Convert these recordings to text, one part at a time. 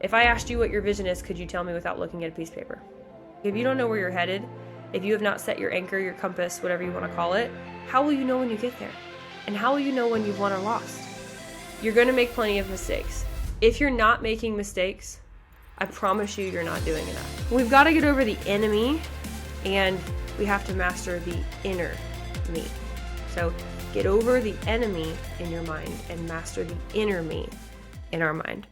If I asked you what your vision is, could you tell me without looking at a piece of paper? If you don't know where you're headed, if you have not set your anchor, your compass, whatever you want to call it, how will you know when you get there? And how will you know when you've won or lost? You're going to make plenty of mistakes. If you're not making mistakes, I promise you, you're not doing enough. We've got to get over the enemy, and we have to master the inner me. So get over the enemy in your mind and master the inner me in our mind.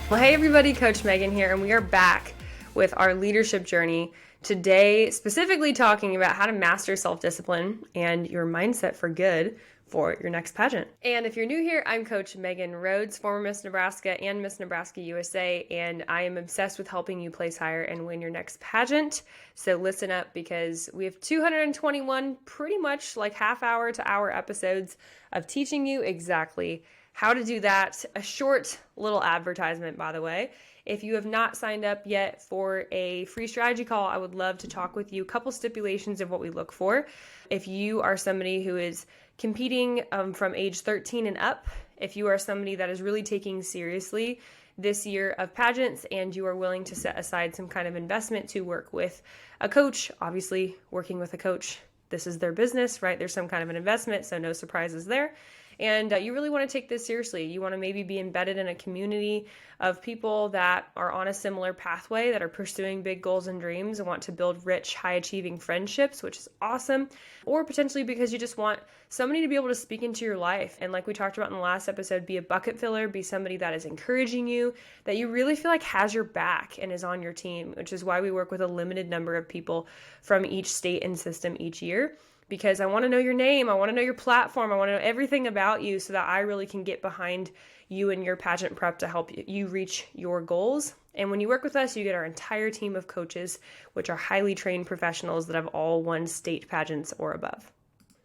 Well, hey everybody, Coach Megan here, and we are back with our leadership journey today, specifically talking about how to master self-discipline and your mindset for good for your next pageant. And if you're new here, I'm Coach Megan Rhodes, former Miss Nebraska and Miss Nebraska USA, and I am obsessed with helping you place higher and win your next pageant. So listen up, because we have 221 pretty much like half-hour to hour episodes of teaching you exactly how to do that. A short little advertisement, by the way. If you have not signed up yet for a free strategy call, I would love to talk with you. A couple stipulations of what we look for. If you are somebody who is competing from age 13 and up, if you are somebody that is really taking seriously this year of pageants and you are willing to set aside some kind of investment to work with a coach, obviously working with a coach, this is their business, right? There's some kind of an investment, so no surprises there. And you really want to take this seriously. You want to maybe be embedded in a community of people that are on a similar pathway, that are pursuing big goals and dreams and want to build rich, high-achieving friendships, which is awesome. Or potentially because you just want somebody to be able to speak into your life. And like we talked about in the last episode, be a bucket filler, be somebody that is encouraging you, that you really feel like has your back and is on your team, which is why we work with a limited number of people from each state and system each year. Because I want to know your name, I want to know your platform, I want to know everything about you so that I really can get behind you and your pageant prep to help you reach your goals. And when you work with us, you get our entire team of coaches, which are highly trained professionals that have all won state pageants or above.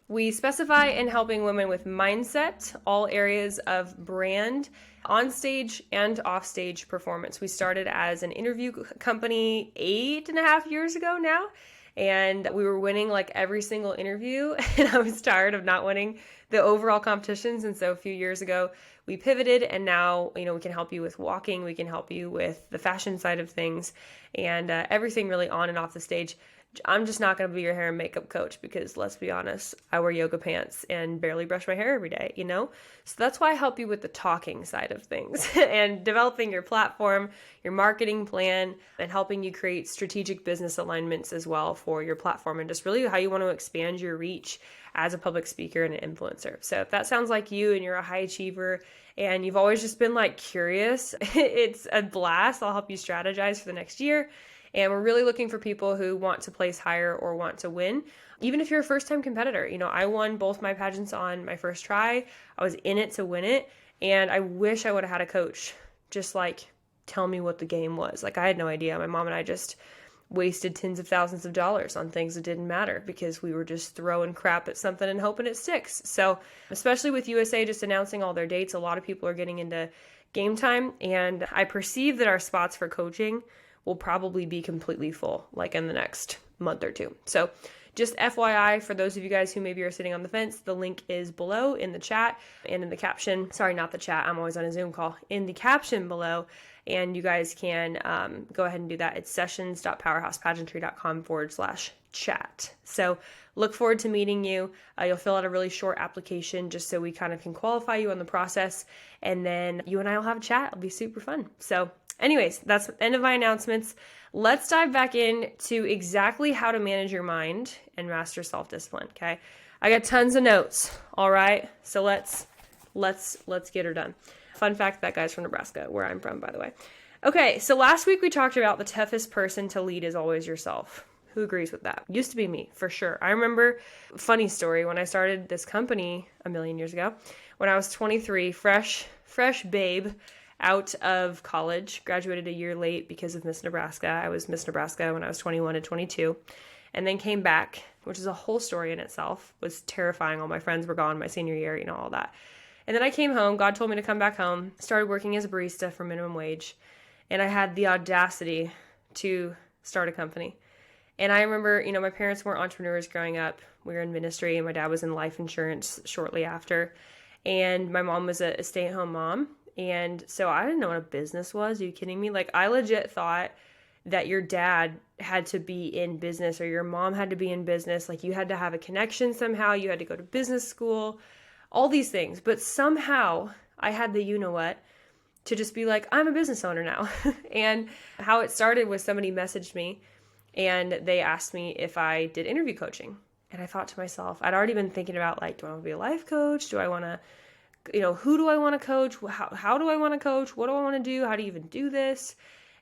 We specify in helping women with mindset, all areas of brand, on-stage and off-stage performance. We started as an interview company 8.5 years ago now. And we were winning like every single interview, and I was tired of not winning the overall competitions. And so a few years ago, we pivoted, and now, we can help you with walking, we can help you with the fashion side of things, and everything really on and off the stage. I'm just not going to be your hair and makeup coach because, let's be honest, I wear yoga pants and barely brush my hair every day, So that's why I help you with the talking side of things and developing your platform, your marketing plan, and helping you create strategic business alignments as well for your platform and just really how you want to expand your reach as a public speaker and an influencer. So if that sounds like you and you're a high achiever and you've always just been like curious, it's a blast. I'll help you strategize for the next year. And we're really looking for people who want to place higher or want to win. Even if you're a first-time competitor, I won both my pageants on my first try. I was in it to win it. And I wish I would have had a coach just tell me what the game was. I had no idea. My mom and I just wasted tens of thousands of dollars on things that didn't matter because we were just throwing crap at something and hoping it sticks. So especially with USA just announcing all their dates, a lot of people are getting into game time. And I perceive that our spots for coaching will probably be completely full, in the next month or two. So just FYI, for those of you guys who maybe are sitting on the fence, the link is below in the chat and in the caption. Sorry, not the chat. I'm always on a Zoom call. In the caption below, and you guys can go ahead and do that. It's sessions.powerhousepageantry.com/chat. So look forward to meeting you. You'll fill out a really short application just so we kind of can qualify you on the process. And then you and I will have a chat. It'll be super fun. So anyways, that's the end of my announcements. Let's dive back into exactly how to manage your mind and master self-discipline, okay? I got tons of notes, all right? So let's get her done. Fun fact, that guy's from Nebraska, where I'm from, by the way. Okay, so last week we talked about the toughest person to lead is always yourself. Who agrees with that? Used to be me, for sure. I remember, funny story, when I started this company a million years ago, when I was 23, fresh babe, out of college, graduated a year late because of Miss Nebraska. I was Miss Nebraska when I was 21 and 22, and then came back, which is a whole story in itself. It was terrifying. All my friends were gone my senior year, all that. And then I came home. God told me to come back home, started working as a barista for minimum wage, and I had the audacity to start a company. And I remember, my parents weren't entrepreneurs growing up. We were in ministry, and my dad was in life insurance shortly after. And my mom was a stay-at-home mom. And so I didn't know what a business was. Are you kidding me? Like, I legit thought that your dad had to be in business or your mom had to be in business. Like, you had to have a connection somehow. You had to go to business school, all these things. But somehow I had the you-know-what to just be like, I'm a business owner now. And how it started was somebody messaged me and they asked me if I did interview coaching. And I thought to myself, I'd already been thinking about, like, do I want to be a life coach? Do I want to, who do I want to coach? How do I want to coach? What do I want to do? How do you even do this?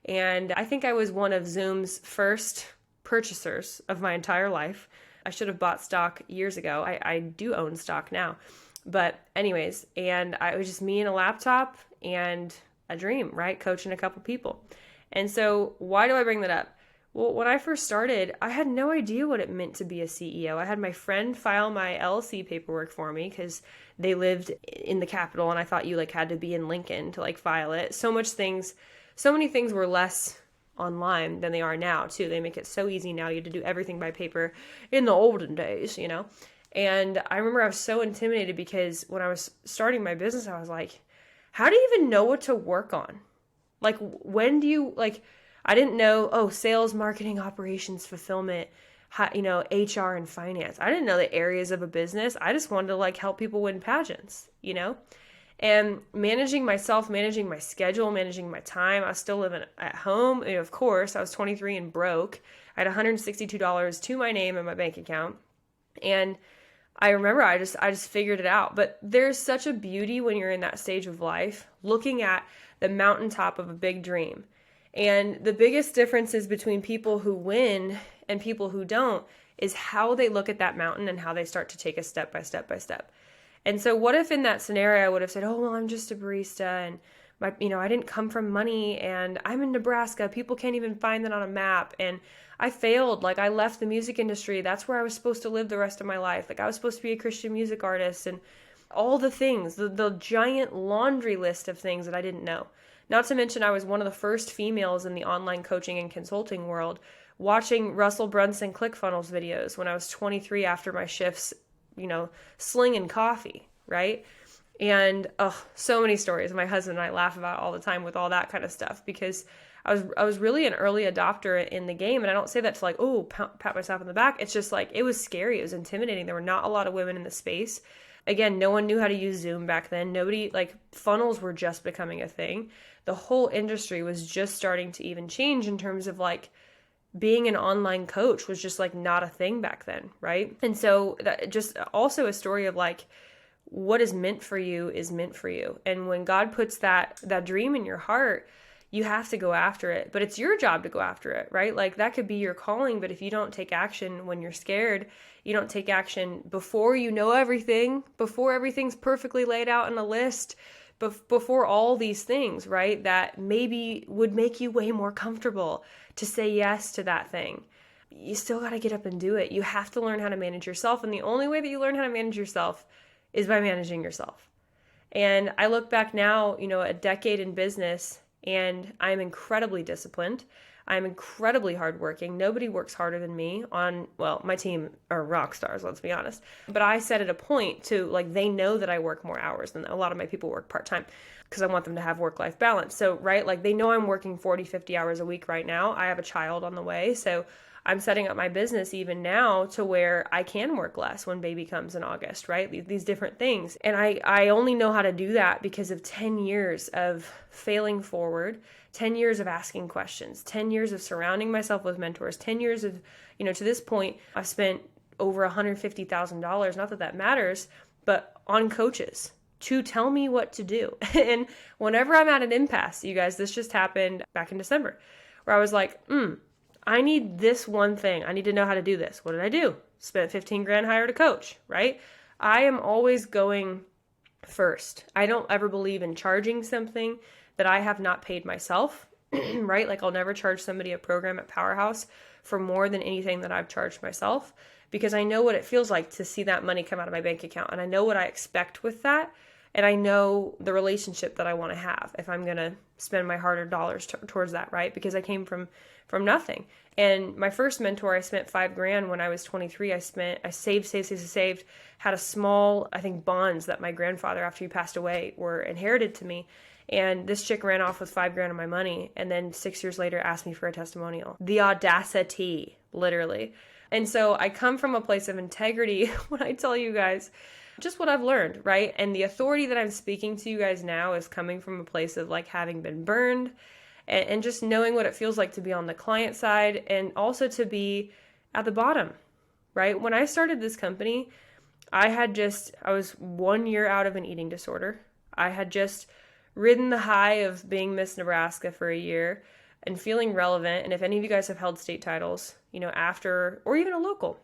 And I think I was one of Zoom's first purchasers of my entire life. I should have bought stock years ago. I do own stock now. But anyways, and it was just me and a laptop and a dream, right? Coaching a couple people. And so why do I bring that up? Well, when I first started, I had no idea what it meant to be a CEO. I had my friend file my LLC paperwork for me because they lived in the capital and I thought you had to be in Lincoln to file it. So many things were less online than they are now too. They make it so easy now. You had to do everything by paper in the olden days, And I remember I was so intimidated because when I was starting my business, I was like, how do you even know what to work on? When do you, I didn't know, sales, marketing, operations, fulfillment, HR and finance. I didn't know the areas of a business. I just wanted to help people win pageants, and managing myself, managing my schedule, managing my time. I was still living at home. Of course, I was 23 and broke. I had $162 to my name in my bank account. And I remember I just figured it out. But there's such a beauty when you're in that stage of life, looking at the mountaintop of a big dream. And the biggest differences between people who win and people who don't is how they look at that mountain and how they start to take it step by step by step. And so what if in that scenario I would have said, oh, well, I'm just a barista and I didn't come from money and I'm in Nebraska. People can't even find that on a map. And I failed. I left the music industry. That's where I was supposed to live the rest of my life. I was supposed to be a Christian music artist and all the things, the giant laundry list of things that I didn't know. Not to mention I was one of the first females in the online coaching and consulting world, watching Russell Brunson ClickFunnels videos when I was 23 after my shifts, slinging coffee, right? And so many stories my husband and I laugh about all the time with all that kind of stuff because I was really an early adopter in the game. And I don't say that to pat myself on the back. It's just it was scary. It was intimidating. There were not a lot of women in the space. Again, no one knew how to use Zoom back then. Nobody, funnels were just becoming a thing. The whole industry was just starting to even change in terms of being an online coach was just not a thing back then, right? And so that just also a story of what is meant for you is meant for you. And when God puts that dream in your heart, you have to go after it. But it's your job to go after it, right? That could be your calling, but if you don't take action when you're scared, you don't take action before you know everything, before everything's perfectly laid out in a list, before all these things, right, that maybe would make you way more comfortable to say yes to that thing. You still got to get up and do it. You have to learn how to manage yourself. And the only way that you learn how to manage yourself is by managing yourself. And I look back now, a decade in business, and I'm incredibly disciplined. I'm incredibly hardworking. Nobody works harder than me my team are rock stars, let's be honest. But I set at a point to they know that I work more hours than a lot of my people work part-time because I want them to have work-life balance. So, right, they know I'm working 40, 50 hours a week right now. I have a child on the way. So I'm setting up my business even now to where I can work less when baby comes in August, right? These different things. And I only know how to do that because of 10 years of failing forward, 10 years of asking questions, 10 years of surrounding myself with mentors, 10 years of, to this point, I've spent over $150,000, not that matters, but on coaches to tell me what to do. And whenever I'm at an impasse, you guys, this just happened back in December, where I was like, I need this one thing. I need to know how to do this. What did I do? Spent 15 grand, hired a coach, right? I am always going first. I don't ever believe in charging something that I have not paid myself, right? I'll never charge somebody a program at Powerhouse for more than anything that I've charged myself because I know what it feels like to see that money come out of my bank account. And I know what I expect with that. And I know the relationship that I want to have if I'm going to spend my hard-earned dollars towards that, right? Because I came from nothing. And my first mentor, I spent $5,000 when I was 23. I saved, had a small, I think, bonds that my grandfather, after he passed away, were inherited to me. And this chick ran off with $5,000 of my money and then 6 years later asked me for a testimonial. The audacity, literally. And so I come from a place of integrity when I tell you guys just what I've learned, right? And the authority that I'm speaking to you guys now is coming from a place of like having been burned and just knowing what it feels like to be on the client side and also to be at the bottom, right? When I started this company, I was 1 year out of an eating disorder. I had just ridden the high of being Miss Nebraska for a year and feeling relevant. And if any of you guys have held state titles, after, or even a local,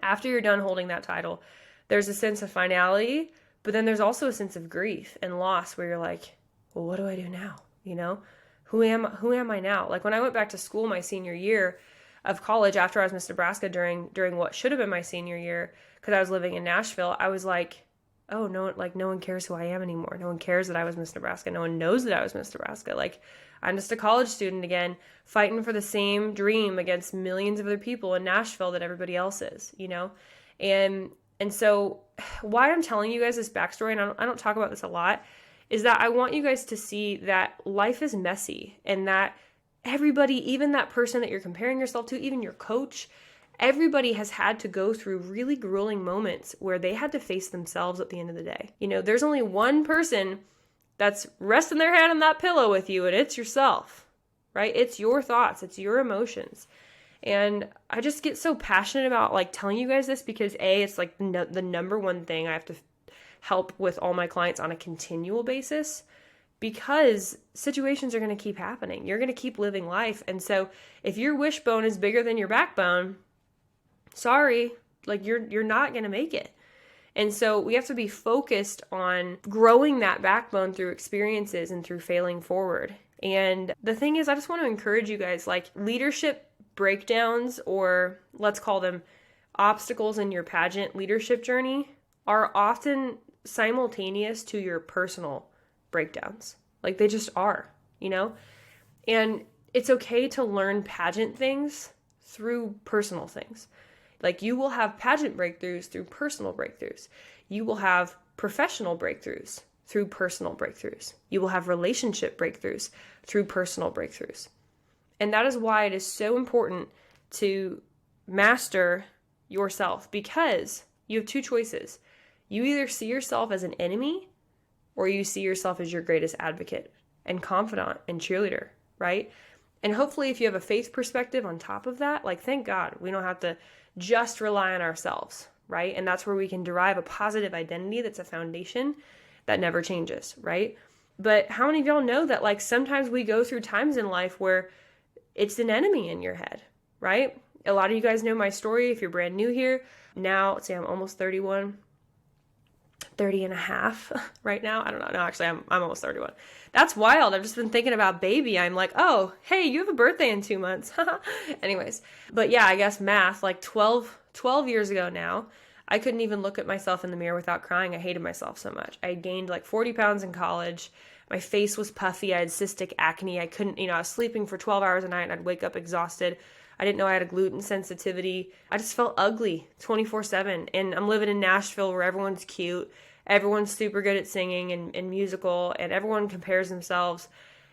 after you're done holding that title, there's a sense of finality, but then there's also a sense of grief and loss where you're like, well, what do I do now? Who am I now? Like when I went back to school my senior year of college after I was Miss Nebraska during what should have been my senior year, because I was living in Nashville, I was like, oh, no one cares who I am anymore. No one cares that I was Miss Nebraska. No one knows that I was Miss Nebraska. Like, I'm just a college student again, fighting for the same dream against millions of other people in Nashville that everybody else is, And so why I'm telling you guys this backstory, and I don't talk about this a lot, is that I want you guys to see that life is messy and that everybody, even that person that you're comparing yourself to, even your coach, everybody has had to go through really grueling moments where they had to face themselves at the end of the day. There's only one person that's resting their head on that pillow with you, and it's yourself, right? It's your thoughts, it's your emotions. And I just get so passionate about like telling you guys this because it's like the number one thing I have to help with all my clients on a continual basis, because situations are going to keep happening. You're going to keep living life. And so if your wishbone is bigger than your backbone, sorry, like you're not going to make it. And so we have to be focused on growing that backbone through experiences and through failing forward. And the thing is, I just want to encourage you guys, like leadership breakdowns, or let's call them obstacles in your pageant leadership journey, are often simultaneous to your personal breakdowns. Like they just are, And it's okay to learn pageant things through personal things. Like you will have pageant breakthroughs through personal breakthroughs. You will have professional breakthroughs through personal breakthroughs. You will have relationship breakthroughs through personal breakthroughs. And that is why it is so important to master yourself, because you have two choices. You either see yourself as an enemy or you see yourself as your greatest advocate and confidant and cheerleader, right? And hopefully if you have a faith perspective on top of that, like thank God we don't have to just rely on ourselves, right? And that's where we can derive a positive identity that's a foundation that never changes, right? But how many of y'all know that like sometimes we go through times in life where it's an enemy in your head, right? A lot of you guys know my story if you're brand new here. Now, let's see, I'm almost 31. 30 and a half right now. I don't know. No, actually, I'm almost 31. That's wild. I've just been thinking about baby. I'm like, oh, hey, you have a birthday in 2 months. Anyways, but yeah, I guess math, like 12 years ago now, I couldn't even look at myself in the mirror without crying. I hated myself so much. I had gained like 40 pounds in college. My face was puffy. I had cystic acne. I couldn't, I was sleeping for 12 hours a night and I'd wake up exhausted. I didn't know I had a gluten sensitivity. I just felt ugly 24/7. And I'm living in Nashville where everyone's cute. Everyone's super good at singing and musical, and everyone compares themselves.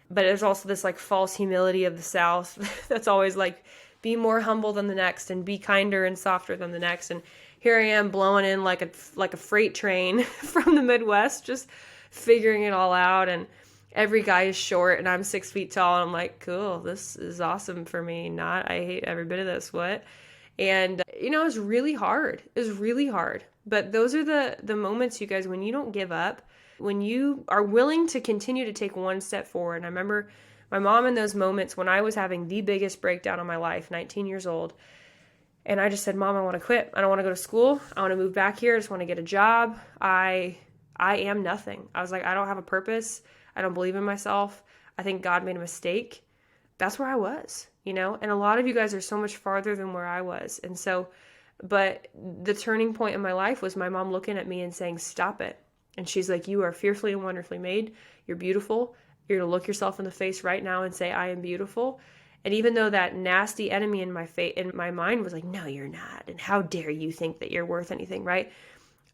But there's also this like false humility of the South that's always like, be more humble than the next and be kinder and softer than the next. And here I am blowing in like a freight train from the Midwest, just figuring it all out. And every guy is short and I'm 6 feet tall. And I'm like, cool, this is awesome for me. I hate every bit of this. What? And, it's really hard. It's really hard. But those are the moments, you guys, when you don't give up, when you are willing to continue to take one step forward. And I remember my mom in those moments when I was having the biggest breakdown of my life, 19 years old. And I just said, Mom, I want to quit. I don't want to go to school. I want to move back here. I just want to get a job. I am nothing. I was like, I don't have a purpose. I don't believe in myself. I think God made a mistake. That's where I was, And a lot of you guys are so much farther than where I was. And so, but the turning point in my life was my mom looking at me and saying, stop it. And she's like, you are fearfully and wonderfully made. You're beautiful. You're going to look yourself in the face right now and say, I am beautiful. And even though that nasty enemy in my mind was like, no, you're not. And how dare you think that you're worth anything, right?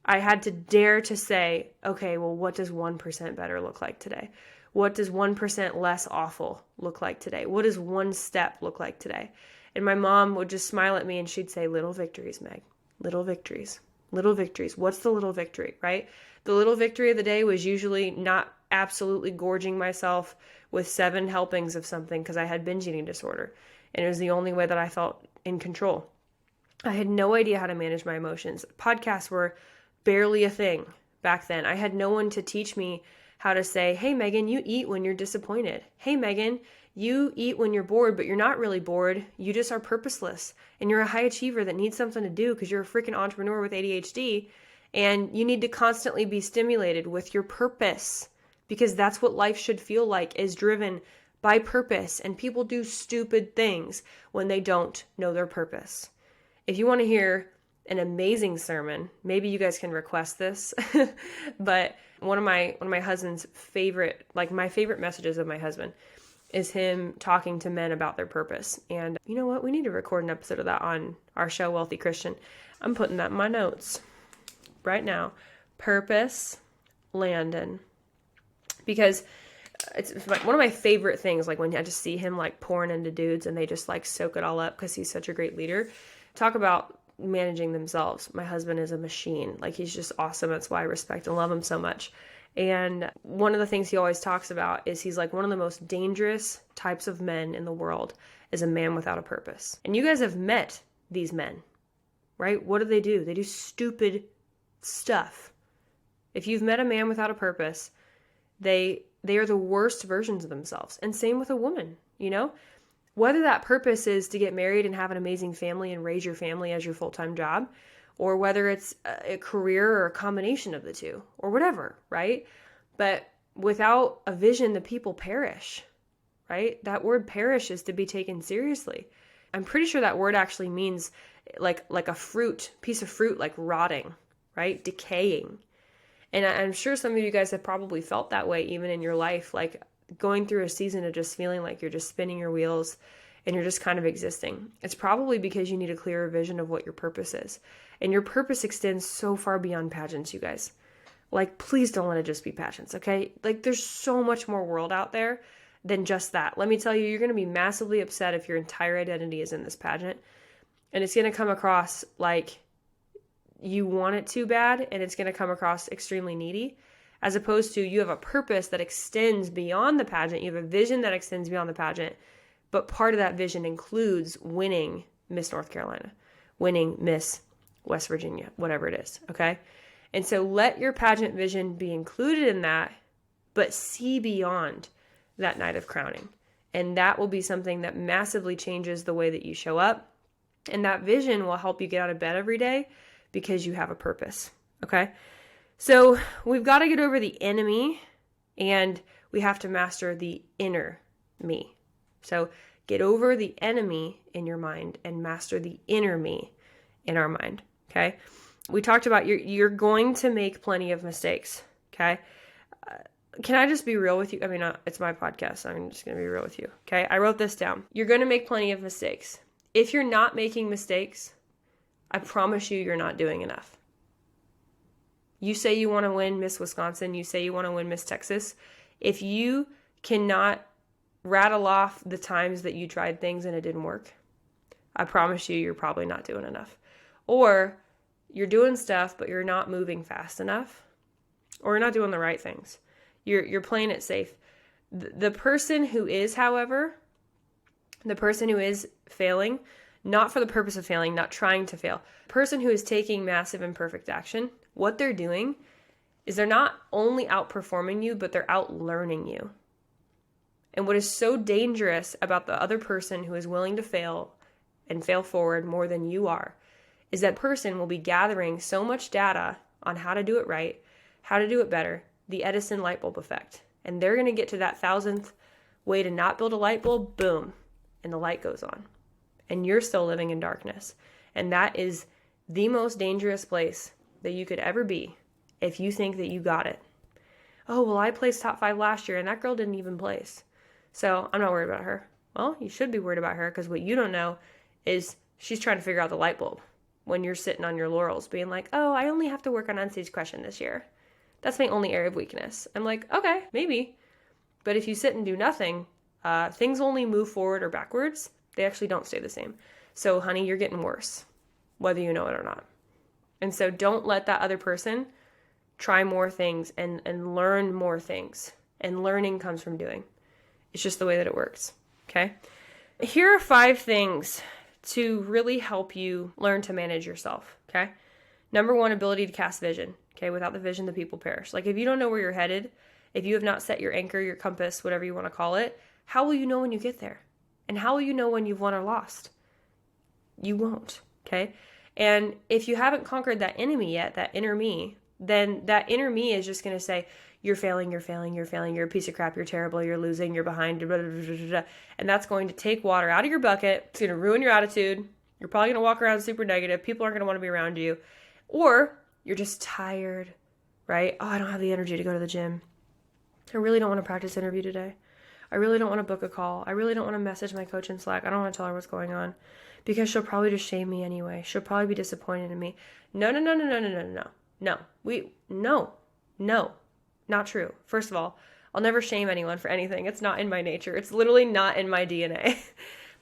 I had to dare to say, okay, well, what does 1% better look like today? What does 1% less awful look like today? What does one step look like today? And my mom would just smile at me and she'd say, little victories, Meg, little victories, little victories. What's the little victory, right? The little victory of the day was usually not absolutely gorging myself with 7 helpings of something because I had binge eating disorder. And it was the only way that I felt in control. I had no idea how to manage my emotions. Podcasts were barely a thing back then. I had no one to teach me how to say, hey, Megan, you eat when you're disappointed. Hey, Megan, you eat when you're bored, but you're not really bored. You just are purposeless. And you're a high achiever that needs something to do because you're a freaking entrepreneur with ADHD. And you need to constantly be stimulated with your purpose, because that's what life should feel like, is driven by purpose. And people do stupid things when they don't know their purpose. If you want to hear an amazing sermon, maybe you guys can request this, but one of my husband's favorite, like my favorite messages of my husband, is him talking to men about their purpose. And you know what? We need to record an episode of that on our show, Wealthy Christian. I'm putting that in my notes right now. Purpose, Landon. Because it's like one of my favorite things, like when I just see him like pouring into dudes and they just like soak it all up because he's such a great leader. Talk about managing themselves. My husband is a machine. Like, he's just awesome. That's why I respect and love him so much. And one of the things he always talks about is he's like, one of the most dangerous types of men in the world is a man without a purpose. And you guys have met these men, right? What do? They do stupid stuff. If you've met a man without a purpose, they are the worst versions of themselves. And same with a woman, you know? Whether that purpose is to get married and have an amazing family and raise your family as your full-time job, or whether it's a career or a combination of the two, or whatever, right? But without a vision, the people perish, right? That word perish is to be taken seriously. I'm pretty sure that word actually means like a piece of fruit, like rotting, right? Decaying. And I'm sure some of you guys have probably felt that way even in your life, like going through a season of just feeling like you're just spinning your wheels and you're just kind of existing. It's probably because you need a clearer vision of what your purpose is. And your purpose extends so far beyond pageants, you guys. Like, please don't let it just be pageants, okay? Like, there's so much more world out there than just that. Let me tell you, you're going to be massively upset if your entire identity is in this pageant. And it's going to come across like you want it too bad, and it's going to come across extremely needy. As opposed to, you have a purpose that extends beyond the pageant. You have a vision that extends beyond the pageant. But part of that vision includes winning Miss North Carolina, winning Miss West Virginia, whatever it is, okay? And so let your pageant vision be included in that, but see beyond that night of crowning. And that will be something that massively changes the way that you show up. And that vision will help you get out of bed every day because you have a purpose, okay? So we've got to get over the enemy, and we have to master the inner me. So get over the enemy in your mind and master the inner me in our mind, okay? We talked about you're going to make plenty of mistakes, okay? Can I just be real with you? I mean, it's my podcast, so I'm just going to be real with you, okay? I wrote this down. You're going to make plenty of mistakes. If you're not making mistakes, I promise you're not doing enough. You say you want to win Miss Wisconsin. You say you want to win Miss Texas. If you cannot rattle off the times that you tried things and it didn't work, I promise you're probably not doing enough. Or you're doing stuff, but you're not moving fast enough, or you're not doing the right things. You're playing it safe. The person who is, however, the person who is failing, not for the purpose of failing, not trying to fail, the person who is taking massive imperfect action, what they're doing is they're not only outperforming you, but they're outlearning you. And what is so dangerous about the other person who is willing to fail and fail forward more than you are is that person will be gathering so much data on how to do it right, how to do it better, the Edison light bulb effect. And they're going to get to that 1,000th way to not build a light bulb, boom, and the light goes on. And you're still living in darkness. And that is the most dangerous place that you could ever be if you think that you got it. Oh, well, I placed top 5 last year and that girl didn't even place, so I'm not worried about her. Well, you should be worried about her, because what you don't know is she's trying to figure out the light bulb when you're sitting on your laurels being like, oh, I only have to work on unstaged question this year. That's my only area of weakness. I'm like, okay, maybe. But if you sit and do nothing, things only move forward or backwards. They actually don't stay the same. So, honey, you're getting worse, whether you know it or not. And so don't let that other person try more things and learn more things. And learning comes from doing. It's just the way that it works, okay? Here are 5 things to really help you learn to manage yourself, okay? Number 1, ability to cast vision, okay? Without the vision, the people perish. Like if you don't know where you're headed, if you have not set your anchor, your compass, whatever you want to call it, how will you know when you get there? And how will you know when you've won or lost? You won't, okay? And if you haven't conquered that enemy yet, that inner me, then that inner me is just going to say, you're failing, you're a piece of crap, you're terrible, you're losing, you're behind, blah, blah, blah, blah, blah. And that's going to take water out of your bucket. It's going to ruin your attitude. You're probably going to walk around super negative. People aren't going to want to be around you. Or you're just tired, right? Oh, I don't have the energy to go to the gym. I really don't want to practice interview today. I really don't want to book a call. I really don't want to message my coach in Slack. I don't want to tell her what's going on because she'll probably just shame me anyway. She'll probably be disappointed in me. No. No. Not true. First of all, I'll never shame anyone for anything. It's not in my nature. It's literally not in my DNA.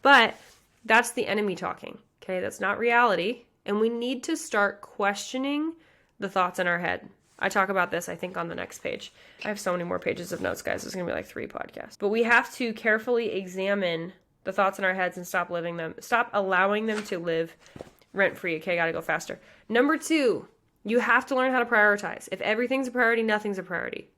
But that's the enemy talking, okay? That's not reality. And we need to start questioning the thoughts in our head. I talk about this, I think, on the next page. I have so many more pages of notes, guys. It's going to be like 3 podcasts. But we have to carefully examine the thoughts in our heads and stop living them. Stop allowing them to live rent-free. Okay, got to go faster. Number 2, you have to learn how to prioritize. If everything's a priority, nothing's a priority.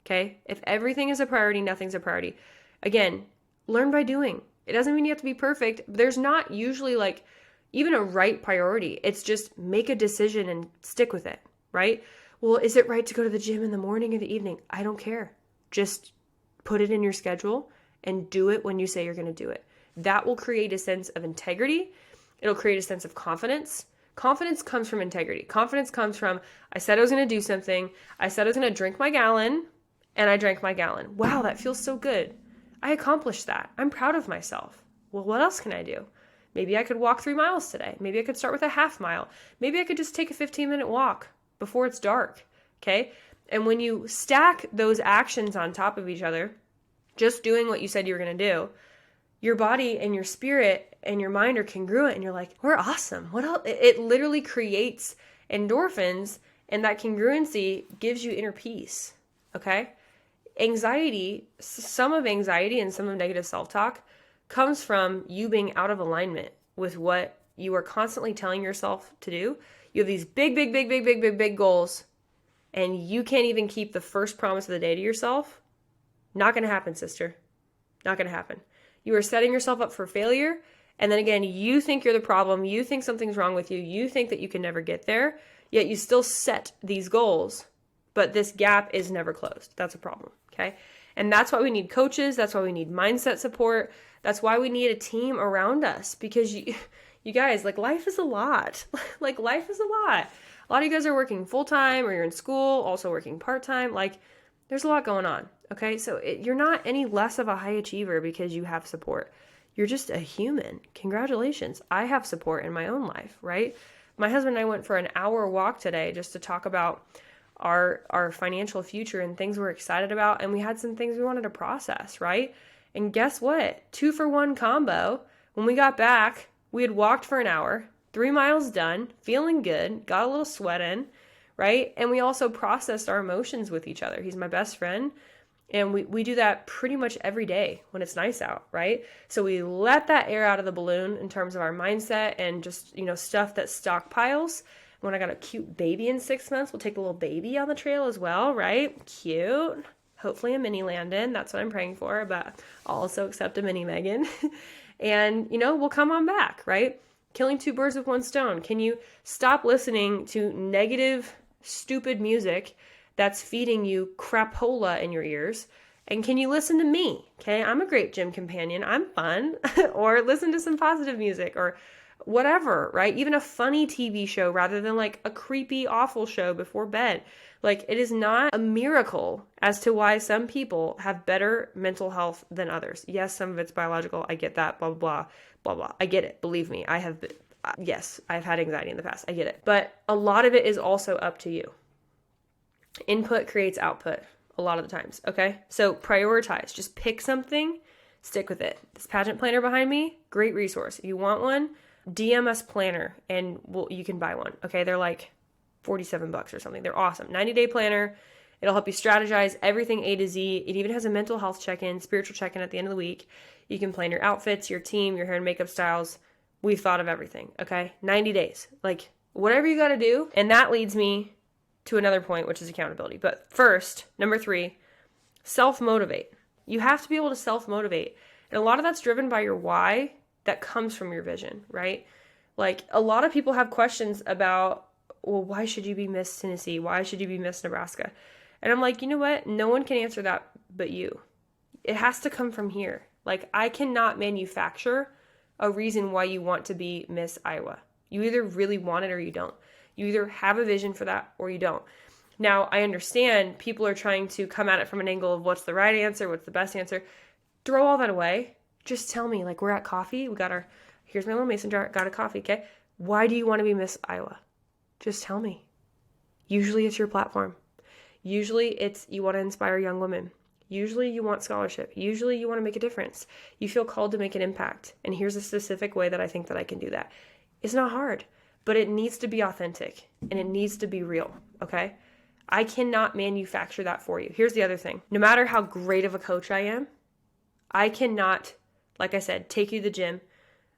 Okay? If everything is a priority, nothing's a priority. Again, learn by doing. It doesn't mean you have to be perfect. There's not usually like even a right priority. It's just make a decision and stick with it, right? Well, is it right to go to the gym in the morning or the evening? I don't care. Just put it in your schedule and do it when you say you're going to do it. That will create a sense of integrity. It'll create a sense of confidence. Confidence comes from integrity. Confidence comes from, I said I was going to do something. I said I was going to drink my gallon, and I drank my gallon. Wow, that feels so good. I accomplished that. I'm proud of myself. Well, what else can I do? Maybe I could walk 3 miles today. Maybe I could start with a half mile. Maybe I could just take a 15-minute walk before it's dark, okay? And when you stack those actions on top of each other, just doing what you said you were going to do, your body and your spirit and your mind are congruent, and you're like, we're awesome. What else? It literally creates endorphins, and that congruency gives you inner peace, okay? Anxiety, some of anxiety and some of negative self-talk comes from you being out of alignment with what you are constantly telling yourself to do. You have these big goals, and you can't even keep the first promise of the day to yourself. Not going to happen, sister. Not going to happen. You are setting yourself up for failure. And then again, you think you're the problem. You think something's wrong with you. You think that you can never get there. Yet you still set these goals. But this gap is never closed. That's a problem. Okay. And that's why we need coaches. That's why we need mindset support. That's why we need a team around us, because you guys, like, life is a lot. Like, life is a lot. A lot of you guys are working full-time, or you're in school, also working part-time. Like, there's a lot going on. Okay. So you're not any less of a high achiever because you have support. You're just a human. Congratulations. I have support in my own life, right? My husband and I went for an hour walk today just to talk about our financial future and things we're excited about. And we had some things we wanted to process, right? And guess what? 2-for-1 combo. When we got back, we had walked for an hour, 3 miles done, feeling good, got a little sweat in, right? And we also processed our emotions with each other. He's my best friend. And we do that pretty much every day when it's nice out, right? So we let that air out of the balloon in terms of our mindset and just, stuff that stockpiles. When I got a cute baby in 6 months, we'll take a little baby on the trail as well, right? Cute. Hopefully a mini Landon. That's what I'm praying for, but I'll also accept a mini Megan. And, we'll come on back, right? Killing 2 birds with 1 stone. Can you stop listening to negative, stupid music that's feeding you crapola in your ears? And can you listen to me? Okay, I'm a great gym companion. I'm fun. Or listen to some positive music or whatever, right? Even a funny TV show rather than like a creepy, awful show before bed. Like, it is not a miracle as to why some people have better mental health than others. Yes, some of it's biological. I get that, blah, blah, blah, blah. I get it. Believe me, I have, yes, I've had anxiety in the past. I get it. But a lot of it is also up to you. Input creates output. a lot of the times, okay? So prioritize. Just pick something, stick with it. This pageant planner behind me, great resource. If you want one, DM us planner and you can buy one, okay? They're like $47 or something. They're awesome. 90-day planner. It'll help you strategize everything A to Z. It even has a mental health check-in, spiritual check-in at the end of the week. You can plan your outfits, your team, your hair and makeup styles. We've thought of everything, okay? 90 days. Like, whatever you got to do. And that leads me to another point, which is accountability. But first, number 3, self-motivate. You have to be able to self-motivate. And a lot of that's driven by your why that comes from your vision, right? Like, a lot of people have questions about, well, why should you be Miss Tennessee? Why should you be Miss Nebraska? And I'm like, you know what? No one can answer that but you. It has to come from here. Like, I cannot manufacture a reason why you want to be Miss Iowa. You either really want it or you don't. You either have a vision for that or you don't. Now, I understand people are trying to come at it from an angle of what's the right answer, what's the best answer. Throw all that away. Just tell me, like, we're at coffee. Here's my little mason jar, got a coffee, okay? Why do you want to be Miss Iowa? Just tell me. Usually it's your platform. Usually it's you want to inspire young women. Usually you want scholarship. Usually you want to make a difference. You feel called to make an impact. And here's a specific way that I think that I can do that. It's not hard, but it needs to be authentic and it needs to be real, okay? I cannot manufacture that for you. Here's the other thing. No matter how great of a coach I am, I cannot, like I said, take you to the gym.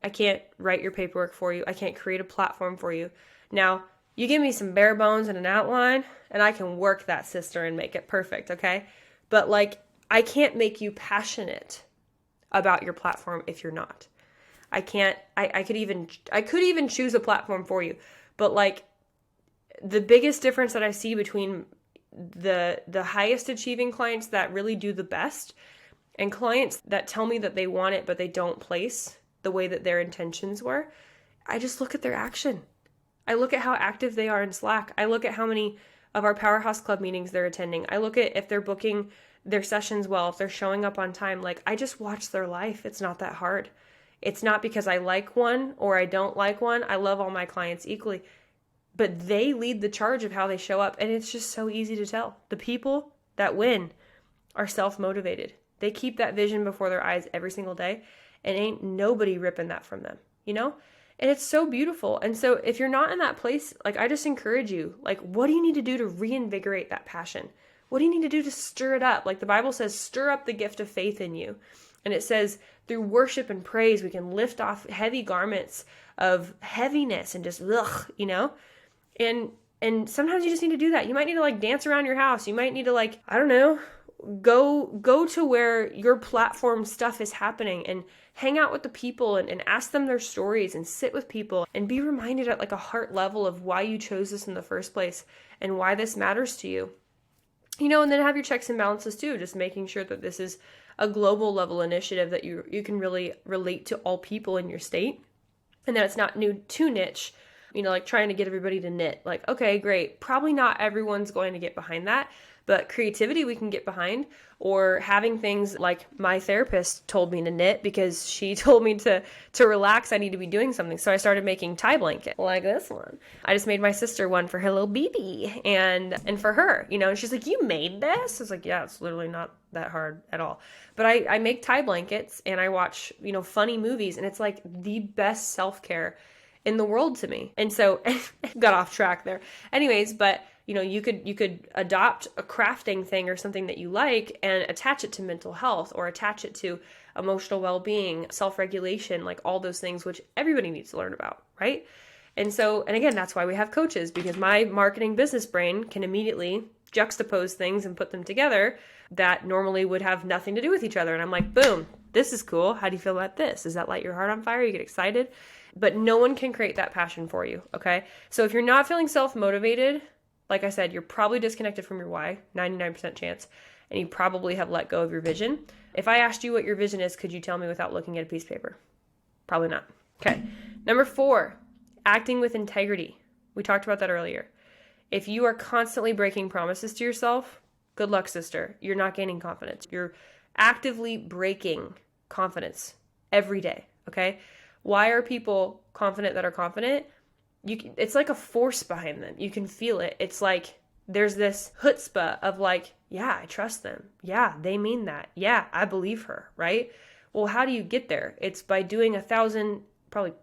I can't write your paperwork for you. I can't create a platform for you. Now, you give me some bare bones and an outline, and I can work that, sister, and make it perfect, okay? But, like, I can't make you passionate about your platform if you're not. I could even choose a platform for you. But, like, the biggest difference that I see between the highest achieving clients that really do the best and clients that tell me that they want it but they don't place the way that their intentions were, I just look at their action. I look at how active they are in Slack. I look at how many of our Powerhouse Club meetings they're attending. I look at if they're booking their sessions well, if they're showing up on time. Like, I just watch their life. It's not that hard. It's not because I like one or I don't like one. I love all my clients equally. But they lead the charge of how they show up. And it's just so easy to tell. The people that win are self-motivated. They keep that vision before their eyes every single day. And ain't nobody ripping that from them, you know? And it's so beautiful. And so if you're not in that place, like, I just encourage you, like, what do you need to do to reinvigorate that passion? What do you need to do to stir it up? Like the Bible says, stir up the gift of faith in you. And it says through worship and praise, we can lift off heavy garments of heaviness and just, you know? And sometimes you just need to do that. You might need to, like, dance around your house. You might need to, like, I don't know, go to where your platform stuff is happening and hang out with the people and ask them their stories and sit with people and be reminded at, like, a heart level of why you chose this in the first place and why this matters to you. You know, and then have your checks and balances too, just making sure that this is a global level initiative that you can really relate to all people in your state and that it's not too niche, you know, like trying to get everybody to knit. Like, okay, great. Probably not everyone's going to get behind that, but creativity we can get behind, or having things like my therapist told me to knit because she told me to relax. I need to be doing something. So I started making tie blanket like this one. I just made my sister one for her little baby and for her, you know, and she's like, you made this? I was like, yeah, it's literally not that hard at all. But I make tie blankets and I watch, you know, funny movies, and it's like the best self-care in the world to me. And so got off track there. Anyways, but you know, you could adopt a crafting thing or something that you like and attach it to mental health or attach it to emotional well-being, self-regulation, like all those things, which everybody needs to learn about, right? And so, and again, that's why we have coaches, because my marketing business brain can immediately juxtapose things and put them together that normally would have nothing to do with each other. And I'm like, boom, this is cool. How do you feel about this? Does that light your heart on fire? You get excited? But no one can create that passion for you, okay? So if you're not feeling self-motivated, like I said, you're probably disconnected from your why, 99% chance, and you probably have let go of your vision. If I asked you what your vision is, could you tell me without looking at a piece of paper? Probably not. Okay. Number 4, acting with integrity. We talked about that earlier. If you are constantly breaking promises to yourself, good luck, sister. You're not gaining confidence. You're actively breaking confidence every day, okay? Why are people confident that are confident? It's like a force behind them. You can feel it. It's like there's this chutzpah of like, yeah, I trust them. Yeah, they mean that. Yeah, I believe her, right? Well, how do you get there? It's by doing 1,000, probably,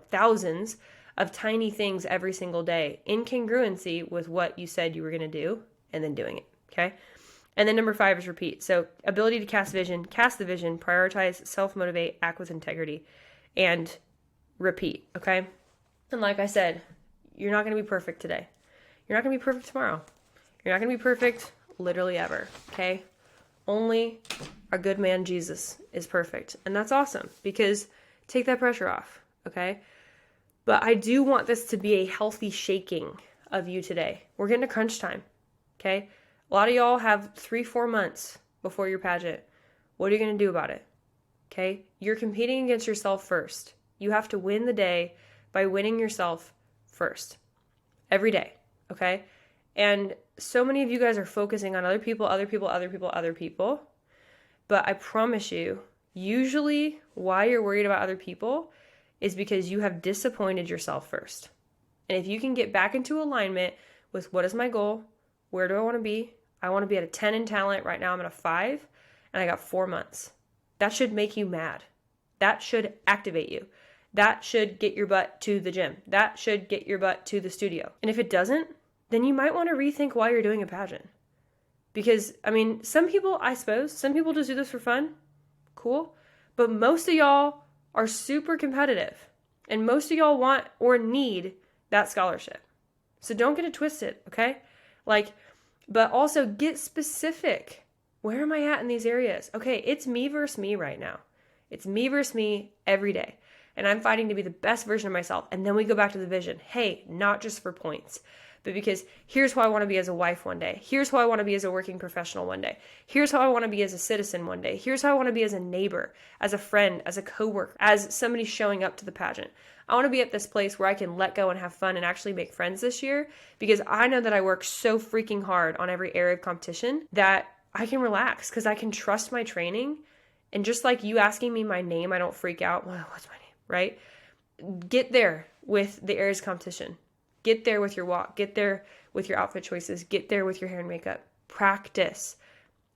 thousands of tiny things every single day in congruency with what you said you were going to do and then doing it, okay? And then number 5 is repeat. So ability to cast the vision, prioritize, self-motivate, act with integrity, and repeat, okay? And like I said, you're not going to be perfect today. You're not going to be perfect tomorrow. You're not going to be perfect literally ever, okay? Only our good man Jesus is perfect. And that's awesome because take that pressure off, okay? But I do want this to be a healthy shaking of you today. We're getting to crunch time, okay? A lot of y'all have 3-4 months before your pageant. What are you going to do about it? Okay? You're competing against yourself first. You have to win the day by winning yourself first. Every day, okay? And so many of you guys are focusing on other people. But I promise you, usually why you're worried about other people is because you have disappointed yourself first. And if you can get back into alignment with what is my goal, where do I want to be? I want to be at a 10 in talent. Right now I'm at a 5 and I got 4 months. That should make you mad. That should activate you. That should get your butt to the gym. That should get your butt to the studio. And if it doesn't, then you might want to rethink why you're doing a pageant. Because, some people just do this for fun. Cool. But most of y'all are super competitive. And most of y'all want or need that scholarship. So don't get it twisted, okay? But also get specific. Where am I at in these areas? Okay, it's me versus me right now. It's me versus me every day. And I'm fighting to be the best version of myself. And then we go back to the vision. Hey, not just for points, but because here's who I want to be as a wife one day. Here's who I want to be as a working professional one day. Here's how I want to be as a citizen one day. Here's how I want to be as a neighbor, as a friend, as a coworker, as somebody showing up to the pageant. I want to be at this place where I can let go and have fun and actually make friends this year because I know that I work so freaking hard on every area of competition that I can relax because I can trust my training. And just like you asking me my name, I don't freak out. Well, what's my name, right? Get there with the areas of competition. Get there with your walk. Get there with your outfit choices. Get there with your hair and makeup. Practice.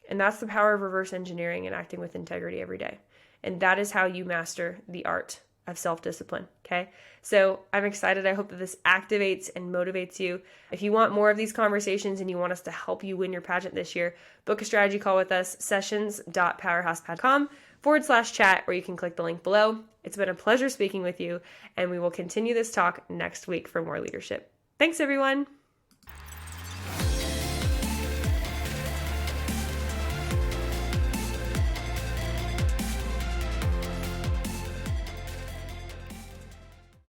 And that's the power of reverse engineering and acting with integrity every day. And that is how you master the art of self-discipline, okay? So I'm excited. I hope that this activates and motivates you. If you want more of these conversations and you want us to help you win your pageant this year, book a strategy call with us, sessions.powerhousepad.com/chat, or you can click the link below. It's been a pleasure speaking with you, and we will continue this talk next week for more leadership. Thanks, everyone.